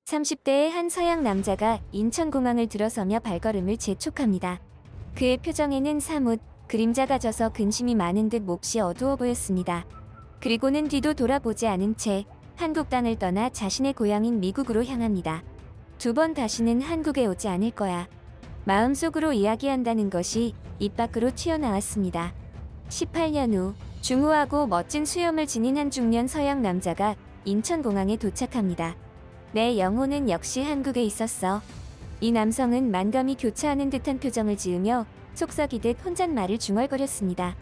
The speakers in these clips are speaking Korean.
30대의 한 서양 남자가 인천공항을 들어서며 발걸음을 재촉합니다. 그의 표정에는 사뭇 그림자가 져서 근심이 많은 듯 몹시 어두워 보였습니다. 그리고는 뒤도 돌아보지 않은 채 한국 땅을 떠나 자신의 고향인 미국으로 향합니다. 두 번 다시는 한국에 오지 않을 거야. 마음속으로 이야기한다는 것이 입 밖으로 튀어나왔습니다. 18년 후 중후하고 멋진 수염을 지닌 한 중년 서양 남자가 인천공항에 도착합니다. 내 영혼은 역시 한국에 있었어. 이 남성은 만감이 교차하는 듯한 표정을 지으며 속삭이듯 혼잣말을 중얼거렸습니다.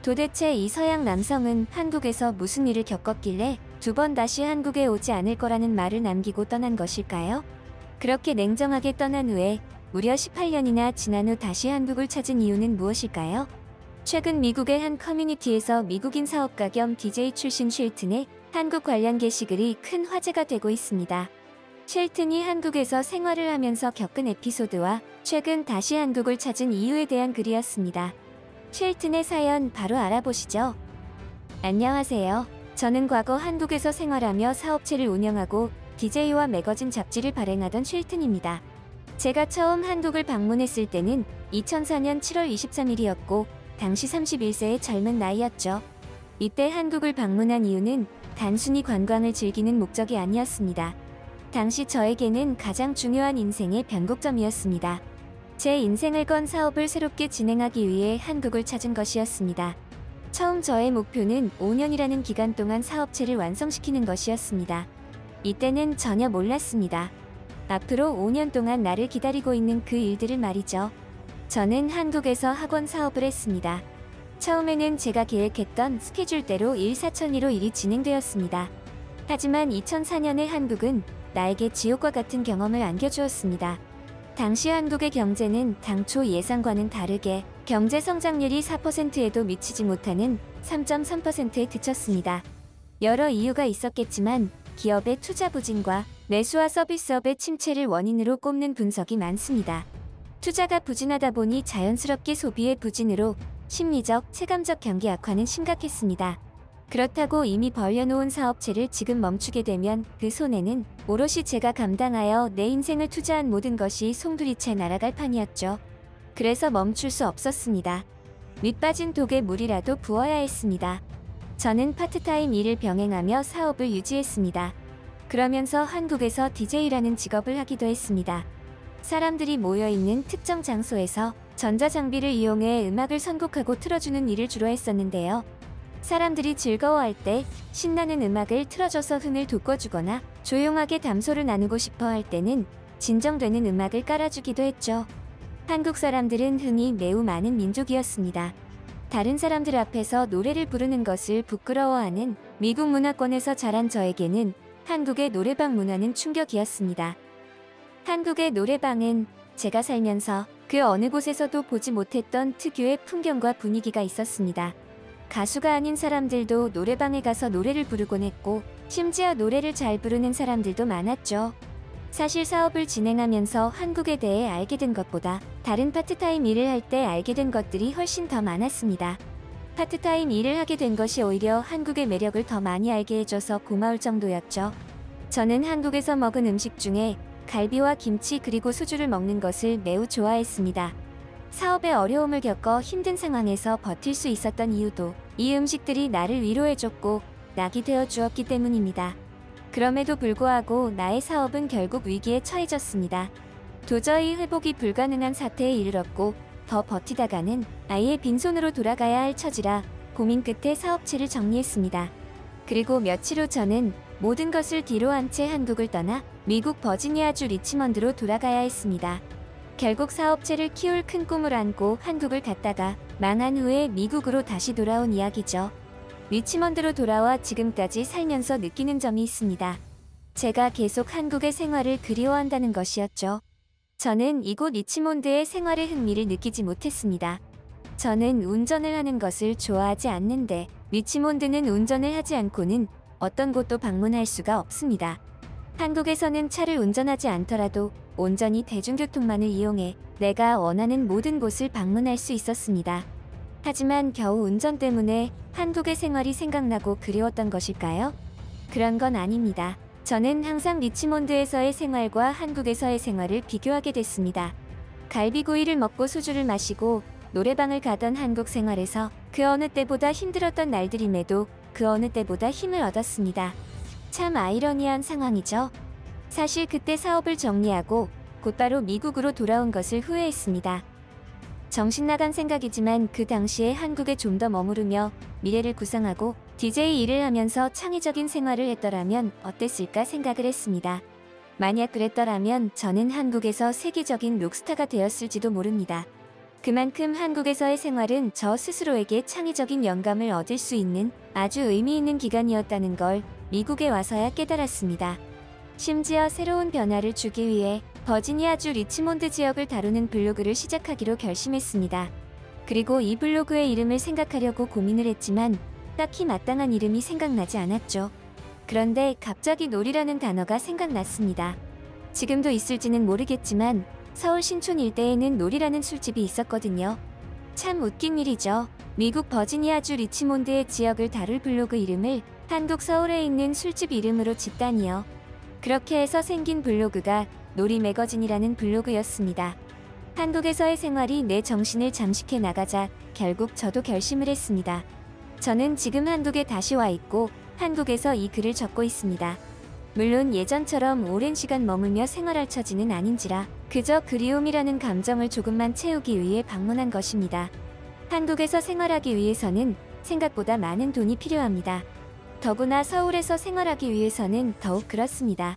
도대체 이 서양 남성은 한국에서 무슨 일을 겪었길래 두 번 다시 한국에 오지 않을 거라는 말을 남기고 떠난 것일까요? 그렇게 냉정하게 떠난 후에 무려 18년이나 지난 후 다시 한국을 찾은 이유는 무엇일까요? 최근 미국의 한 커뮤니티에서 미국인 사업가 겸 DJ 출신 쉘튼의 한국 관련 게시글이 큰 화제가 되고 있습니다. 쉘튼이 한국에서 생활을 하면서 겪은 에피소드와 최근 다시 한국을 찾은 이유에 대한 글이었습니다. 쉘튼의 사연 바로 알아보시죠. 안녕하세요. 저는 과거 한국에서 생활하며 사업체를 운영하고 DJ와 매거진 잡지를 발행하던 쉘튼입니다. 제가 처음 한국을 방문했을 때는 2004년 7월 23일이었고 당시 31세의 젊은 나이였죠. 이때 한국을 방문한 이유는 단순히 관광을 즐기는 목적이 아니었습니다. 당시 저에게는 가장 중요한 인생의 변곡점이었습니다. 제 인생을 건 사업을 새롭게 진행하기 위해 한국을 찾은 것이었습니다. 처음 저의 목표는 5년이라는 기간 동안 사업체를 완성시키는 것이었습니다. 이때는 전혀 몰랐습니다. 앞으로 5년 동안 나를 기다리고 있는 그 일들을 말이죠. 저는 한국에서 학원 사업을 했습니다. 처음에는 제가 계획했던 스케줄대로 일사천리로 일이 진행되었습니다. 하지만 2004년의 한국은 나에게 지옥과 같은 경험을 안겨주었습니다. 당시 한국의 경제는 당초 예상과는 다르게 경제 성장률이 4%에도 미치지 못하는 3.3%에 그쳤습니다. 여러 이유가 있었겠지만 기업의 투자 부진과 내수와 서비스업의 침체를 원인으로 꼽는 분석이 많습니다. 투자가 부진하다 보니 자연스럽게 소비의 부진으로 심리적, 체감적 경기 악화는 심각했습니다. 그렇다고 이미 벌려놓은 사업체를 지금 멈추게 되면 그 손해는 오롯이 제가 감당하여 내 인생을 투자한 모든 것이 송두리째 날아갈 판이었죠. 그래서 멈출 수 없었습니다. 밑빠진 독에 물이라도 부어야 했습니다. 저는 파트타임 일을 병행하며 사업을 유지했습니다. 그러면서 한국에서 DJ라는 직업을 하기도 했습니다. 사람들이 모여있는 특정 장소에서 전자장비를 이용해 음악을 선곡하고 틀어주는 일을 주로 했었는데요. 사람들이 즐거워할 때 신나는 음악을 틀어줘서 흥을 돋궈주거나 조용하게 담소를 나누고 싶어 할 때는 진정되는 음악을 깔아주기도 했죠. 한국 사람들은 흥이 매우 많은 민족이었습니다. 다른 사람들 앞에서 노래를 부르는 것을 부끄러워하는 미국 문화권에서 자란 저에게는 한국의 노래방 문화는 충격이었습니다. 한국의 노래방은 제가 살면서 그 어느 곳에서도 보지 못했던 특유의 풍경과 분위기가 있었습니다. 가수가 아닌 사람들도 노래방에 가서 노래를 부르곤 했고 심지어 노래를 잘 부르는 사람들도 많았죠. 사실 사업을 진행하면서 한국에 대해 알게 된 것보다 다른 파트타임 일을 할 때 알게 된 것들이 훨씬 더 많았습니다. 파트타임 일을 하게 된 것이 오히려 한국의 매력을 더 많이 알게 해줘서 고마울 정도였죠. 저는 한국에서 먹은 음식 중에 갈비와 김치 그리고 소주를 먹는 것을 매우 좋아했습니다. 사업에 어려움을 겪어 힘든 상황에서 버틸 수 있었던 이유도 이 음식들이 나를 위로해줬고 낙이 되어 주었기 때문입니다. 그럼에도 불구하고 나의 사업은 결국 위기에 처해졌습니다. 도저히 회복이 불가능한 사태에 이르렀고 더 버티다가는 아예 빈손으로 돌아가야 할 처지라 고민 끝에 사업체를 정리했습니다. 그리고 며칠 후 저는 모든 것을 뒤로한 채 한국을 떠나 미국 버지니아주 리치먼드로 돌아가야 했습니다. 결국 사업체를 키울 큰 꿈을 안고 한국을 갔다가 망한 후에 미국으로 다시 돌아온 이야기죠. 리치먼드로 돌아와 지금까지 살면서 느끼는 점이 있습니다. 제가 계속 한국의 생활을 그리워한다는 것이었죠. 저는 이곳 리치몬드의 생활의 흥미를 느끼지 못했습니다. 저는 운전을 하는 것을 좋아하지 않는데 리치몬드는 운전을 하지 않고는 어떤 곳도 방문할 수가 없습니다. 한국에서는 차를 운전하지 않더라도 온전히 대중교통만을 이용해 내가 원하는 모든 곳을 방문할 수 있었습니다. 하지만 겨우 운전 때문에 한국의 생활이 생각나고 그리웠던 것일까요? 그런 건 아닙니다. 저는 항상 리치몬드에서의 생활과 한국에서의 생활을 비교하게 됐습니다. 갈비구이를 먹고 소주를 마시고 노래방을 가던 한국 생활에서 그 어느 때보다 힘들었던 날들임에도 그 어느 때보다 힘을 얻었습니다. 참 아이러니한 상황이죠. 사실 그때 사업을 정리하고 곧바로 미국으로 돌아온 것을 후회했습니다. 정신나간 생각이지만 그 당시에 한국에 좀 더 머무르며 미래를 구상하고 DJ 일을 하면서 창의적인 생활을 했더라면 어땠을까 생각을 했습니다. 만약 그랬더라면 저는 한국에서 세계적인 록스타가 되었을지도 모릅니다. 그만큼 한국에서의 생활은 저 스스로에게 창의적인 영감을 얻을 수 있는 아주 의미 있는 기간이었다는 걸 미국에 와서야 깨달았습니다. 심지어 새로운 변화를 주기 위해 버지니아주 리치몬드 지역을 다루는 블로그를 시작하기로 결심했습니다. 그리고 이 블로그의 이름을 생각하려고 고민을 했지만 딱히 마땅한 이름이 생각나지 않았죠. 그런데 갑자기 놀이라는 단어가 생각났습니다. 지금도 있을지는 모르겠지만 서울 신촌 일대에는 놀이라는 술집이 있었거든요. 참 웃긴 일이죠. 미국 버지니아주 리치몬드의 지역을 다룰 블로그 이름을 한국 서울에 있는 술집 이름으로 짓다니요. 그렇게 해서 생긴 블로그가 놀이 매거진이라는 블로그였습니다. 한국에서의 생활이 내 정신을 잠식해 나가자 결국 저도 결심을 했습니다. 저는 지금 한국에 다시 와 있고 한국에서 이 글을 적고 있습니다. 물론 예전처럼 오랜 시간 머물며 생활할 처지는 아닌지라 그저 그리움이라는 감정을 조금만 채우기 위해 방문한 것입니다. 한국에서 생활하기 위해서는 생각보다 많은 돈이 필요합니다. 더구나 서울에서 생활하기 위해서는 더욱 그렇습니다.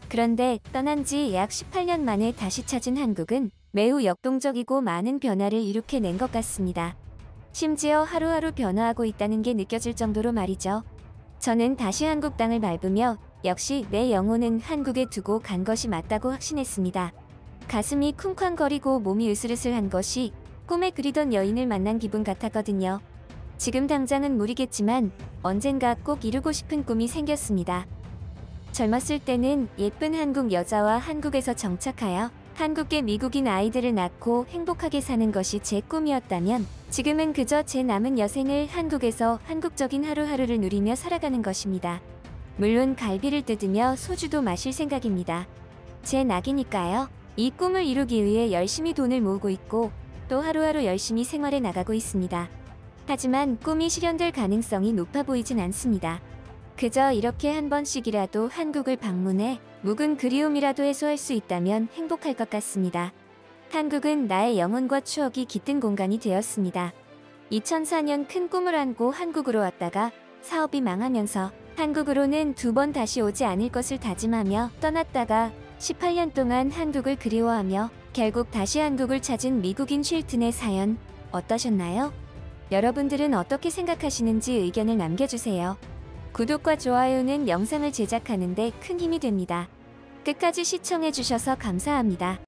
그런데 떠난 지 약 18년 만에 다시 찾은 한국은 매우 역동적이고 많은 변화를 일으켜낸 것 같습니다. 심지어 하루하루 변화하고 있다는 게 느껴질 정도로 말이죠. 저는 다시 한국 땅을 밟으며 역시 내 영혼은 한국에 두고 간 것이 맞다고 확신했습니다. 가슴이 쿵쾅거리고 몸이 으슬으슬한 것이 꿈에 그리던 여인을 만난 기분 같았거든요. 지금 당장은 무리겠지만 언젠가 꼭 이루고 싶은 꿈이 생겼습니다. 젊었을 때는 예쁜 한국 여자와 한국에서 정착하여 한국계 미국인 아이들을 낳고 행복하게 사는 것이 제 꿈이었다면 지금은 그저 제 남은 여생을 한국에서 한국적인 하루하루를 누리며 살아가는 것입니다. 물론 갈비를 뜯으며 소주도 마실 생각입니다. 제 낙이니까요. 이 꿈을 이루기 위해 열심히 돈을 모으고 있고 또 하루하루 열심히 생활해 나가고 있습니다. 하지만 꿈이 실현될 가능성이 높아 보이진 않습니다. 그저 이렇게 한 번씩이라도 한국을 방문해 묵은 그리움이라도 해소할 수 있다면 행복할 것 같습니다. 한국은 나의 영혼과 추억이 깃든 공간이 되었습니다. 2004년 큰 꿈을 안고 한국으로 왔다가 사업이 망하면서 한국으로는 2번 다시 오지 않을 것을 다짐하며 떠났다가 18년 동안 한국을 그리워하며 결국 다시 한국을 찾은 미국인 쉴튼의 사연 어떠셨나요? 여러분들은 어떻게 생각하시는지 의견을 남겨주세요. 구독과 좋아요는 영상을 제작하는 데 큰 힘이 됩니다. 끝까지 시청해주셔서 감사합니다.